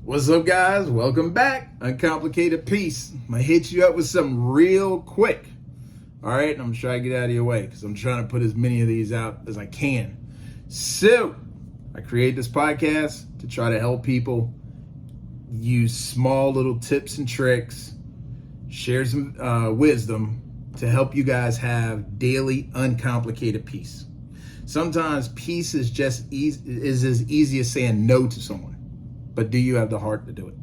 What's up, guys? Welcome back. Uncomplicated Peace. I'm going to hit you up with something real quick. All right? I'm going to try to get out of your way because I'm trying to put as many of these out as I can. So, I create this podcast to try to help people use small little tips and tricks, share some wisdom to help you guys have daily uncomplicated peace. Sometimes peace is just is as easy as saying no to someone. But do you have the heart to do it?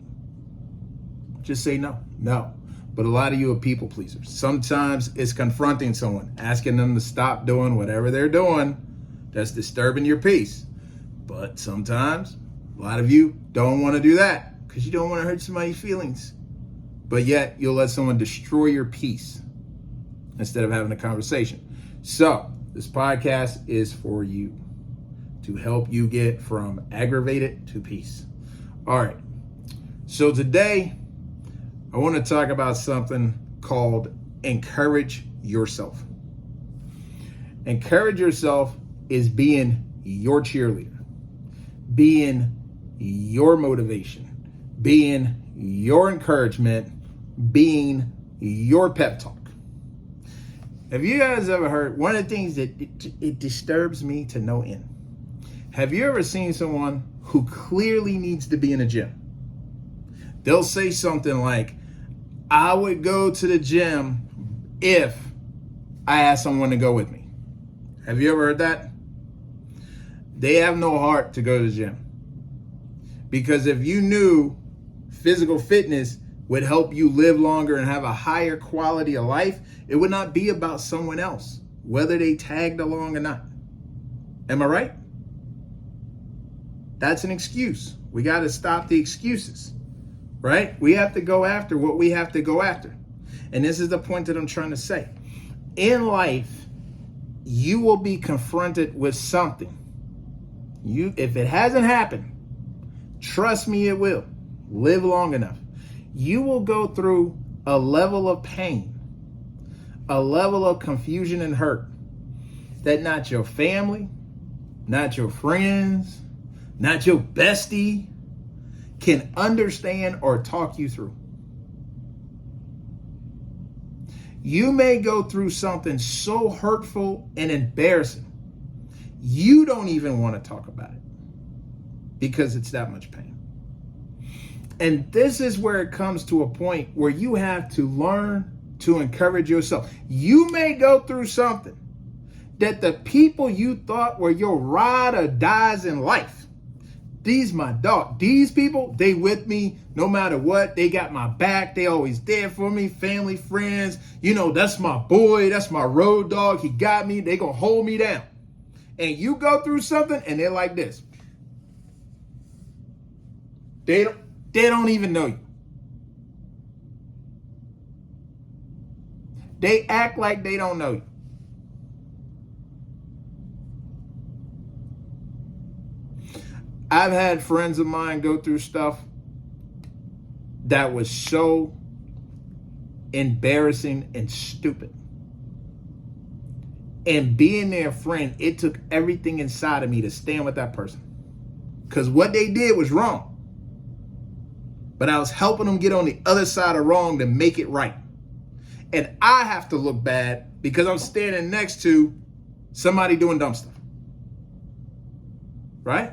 Just say no. No. But a lot of you are people pleasers. Sometimes it's confronting someone, asking them to stop doing whatever they're doing that's disturbing your peace. But sometimes a lot of you don't want to do that because you don't want to hurt somebody's feelings. But yet you'll let someone destroy your peace instead of having a conversation. So this podcast is for you to help you get from aggravated to peace. All right, so today I want to talk about something called encourage yourself. Encourage yourself is being your cheerleader, being your motivation, being your encouragement, being your pep talk. Have you guys ever heard, one of the things that it disturbs me to no end. Have you ever seen someone who clearly needs to be in a gym? They'll say something like, I would go to the gym if I asked someone to go with me. Have you ever heard that? They have no heart to go to the gym. Because if you knew physical fitness would help you live longer and have a higher quality of life, it would not be about someone else, whether they tagged along or not. Am I right? That's an excuse. We got to stop the excuses, right? We have to go after what we have to go after. And this is the point that I'm trying to say. In life, you will be confronted with something. If it hasn't happened, trust me, it will. Live long enough. You will go through a level of pain, a level of confusion and hurt that not your family, not your friends, not your bestie can understand or talk you through. You may go through something so hurtful and embarrassing, you don't even want to talk about it because it's that much pain. And this is where it comes to a point where you have to learn to encourage yourself. You may go through something that the people you thought were your ride or dies in life, these people, they with me no matter what. They got my back. They always there for me. Family, friends. You know, that's my boy. That's my road dog. He got me. They gonna hold me down. And you go through something and they're like this. They don't even know you. They act like they don't know you. I've had friends of mine go through stuff that was so embarrassing and stupid. And being their friend, it took everything inside of me to stand with that person. Because what they did was wrong. But I was helping them get on the other side of wrong to make it right. And I have to look bad because I'm standing next to somebody doing dumb stuff. Right?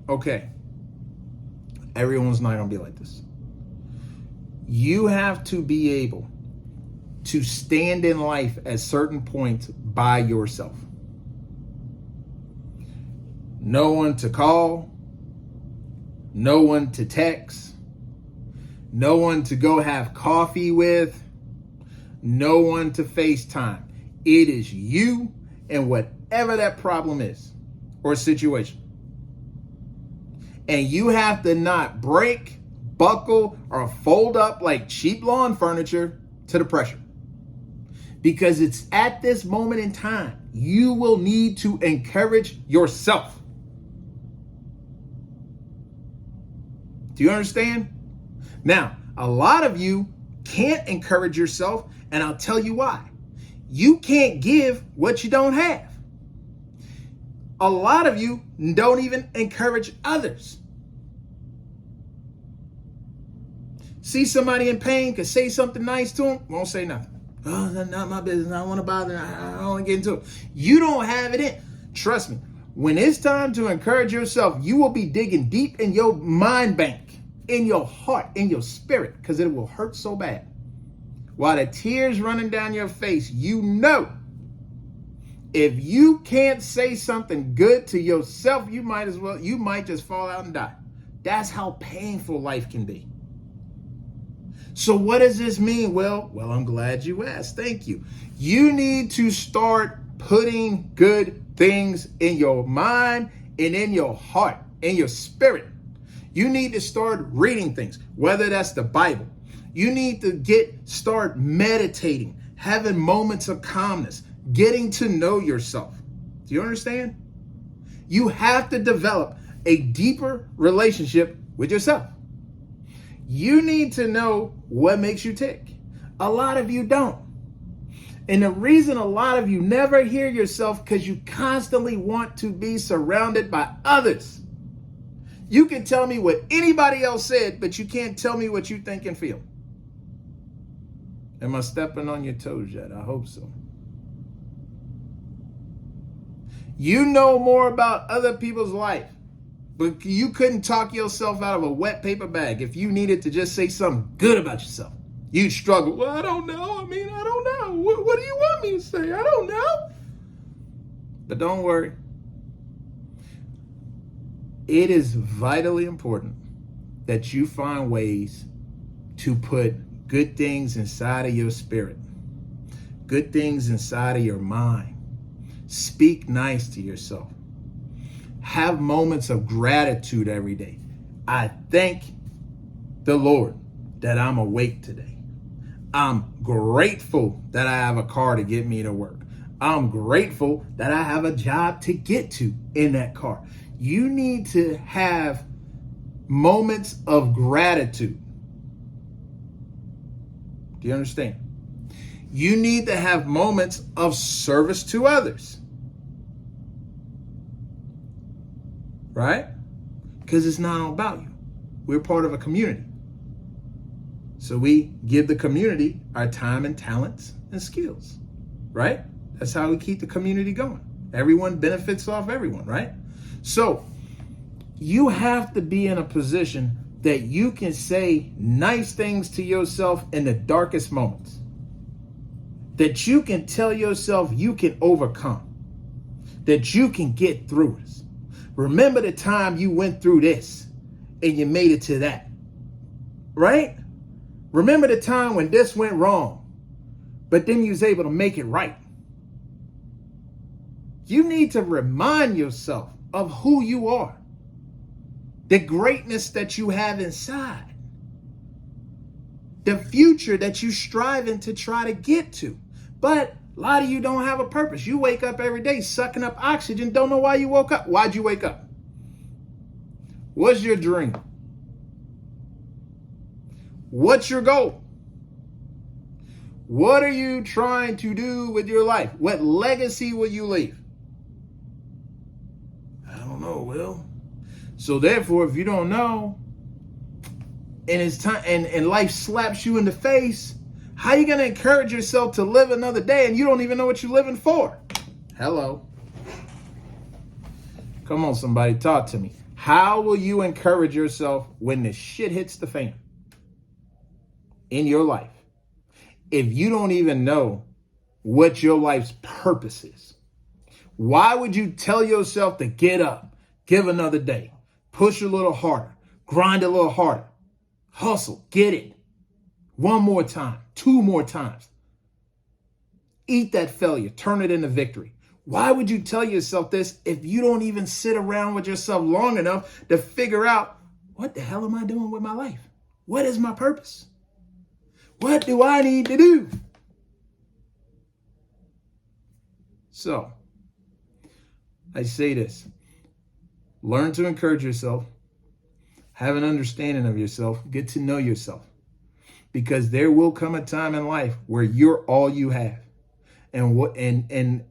Okay, everyone's not going to be like this. You have to be able to stand in life at certain points by yourself. No one to call, no one to text, no one to go have coffee with, no one to FaceTime. It is you and whatever that problem is or situation. And you have to not break, buckle, or fold up like cheap lawn furniture to the pressure. Because it's at this moment in time, you will need to encourage yourself. Do you understand? Now, a lot of you can't encourage yourself, and I'll tell you why. You can't give what you don't have. A lot of you don't even encourage others. See somebody in pain, could say something nice to them, won't say nothing. Oh, that's not my business. I don't want to bother. I don't want to get into it. You don't have it in. Trust me. When it's time to encourage yourself, you will be digging deep in your mind bank, in your heart, in your spirit, because it will hurt so bad. While the tears running down your face, you know, if you can't say something good to yourself, you might just fall out and die. That's how painful life can be. So what does this mean? Well, I'm glad you asked. Thank you. You need to start putting good things in your mind and in your heart, in your spirit. You need to start reading things, whether that's the Bible. You need to start meditating, having moments of calmness, getting to know yourself. Do you understand? You have to develop a deeper relationship with yourself. You need to know what makes you tick. A lot of you don't. And the reason a lot of you never hear yourself because you constantly want to be surrounded by others. You can tell me what anybody else said, but you can't tell me what you think and feel. Am I stepping on your toes yet? I hope so. You know more about other people's life, but you couldn't talk yourself out of a wet paper bag if you needed to just say something good about yourself. You'd struggle. Well, I don't know. I don't know. What do you want me to say? I don't know. But don't worry. It is vitally important that you find ways to put good things inside of your spirit, good things inside of your mind. Speak nice to yourself. Have moments of gratitude every day. I thank the Lord that I'm awake today. I'm grateful that I have a car to get me to work. I'm grateful that I have a job to get to in that car. You need to have moments of gratitude. Do you understand? You need to have moments of service to others. Right? Because it's not all about you. We're part of a community. So we give the community our time and talents and skills. Right? That's how we keep the community going. Everyone benefits off everyone, right? So you have to be in a position that you can say nice things to yourself in the darkest moments. That you can tell yourself you can overcome. That you can get through this. Remember the time you went through this and you made it to that. Right? Remember the time when this went wrong, but then you was able to make it right. You need to remind yourself of who you are. The greatness that you have inside. The future that you're striving to try to get to. But a lot of you don't have a purpose. You wake up every day sucking up oxygen, don't know why you woke up. Why'd you wake up? What's your dream? What's your goal? What are you trying to do with your life? What legacy will you leave? I don't know, Will. So therefore, if you don't know, and it's time, and life slaps you in the face, how are you going to encourage yourself to live another day and you don't even know what you're living for? Hello. Come on, somebody, talk to me. How will you encourage yourself when the shit hits the fan in your life if you don't even know what your life's purpose is? Why would you tell yourself to get up, give another day, push a little harder, grind a little harder, hustle, get it? One more time, two more times. Eat that failure, turn it into victory. Why would you tell yourself this if you don't even sit around with yourself long enough to figure out, what the hell am I doing with my life? What is my purpose? What do I need to do? So, I say this. Learn to encourage yourself. Have an understanding of yourself. Get to know yourself. Because there will come a time in life where you're all you have. And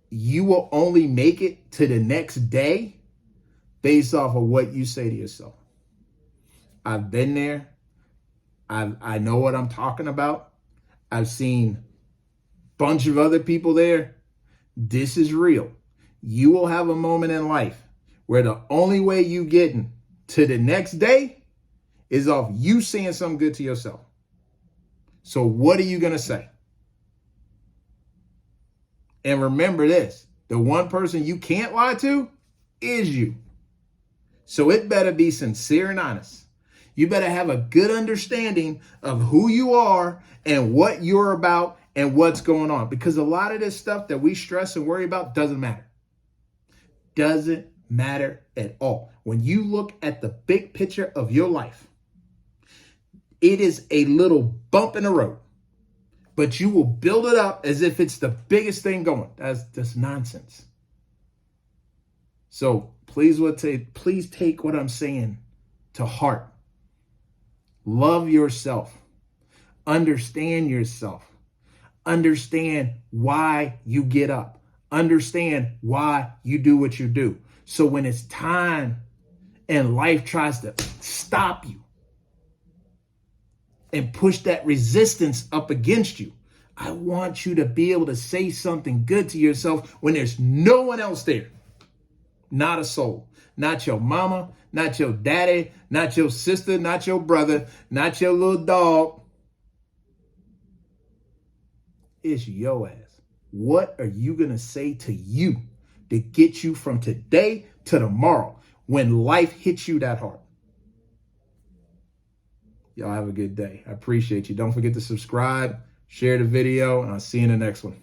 you will only make it to the next day based off of what you say to yourself. I've been there. I know what I'm talking about. I've seen a bunch of other people there. This is real. You will have a moment in life where the only way you getting to the next day is off you saying something good to yourself. So what are you going to say? And remember this, the one person you can't lie to is you. So it better be sincere and honest. You better have a good understanding of who you are and what you're about and what's going on. Because a lot of this stuff that we stress and worry about doesn't matter. Doesn't matter at all. When you look at the big picture of your life, it is a little bump in the road, but you will build it up as if it's the biggest thing going. That's nonsense. So please take what I'm saying to heart. Love yourself. Understand yourself. Understand why you get up. Understand why you do what you do. So when it's time and life tries to stop you and push that resistance up against you, I want you to be able to say something good to yourself when there's no one else there. Not a soul. Not your mama, not your daddy, not your sister, not your brother, not your little dog. It's your ass. What are you going to say to you to get you from today to tomorrow when life hits you that hard? Y'all have a good day. I appreciate you. Don't forget to subscribe, share the video, and I'll see you in the next one.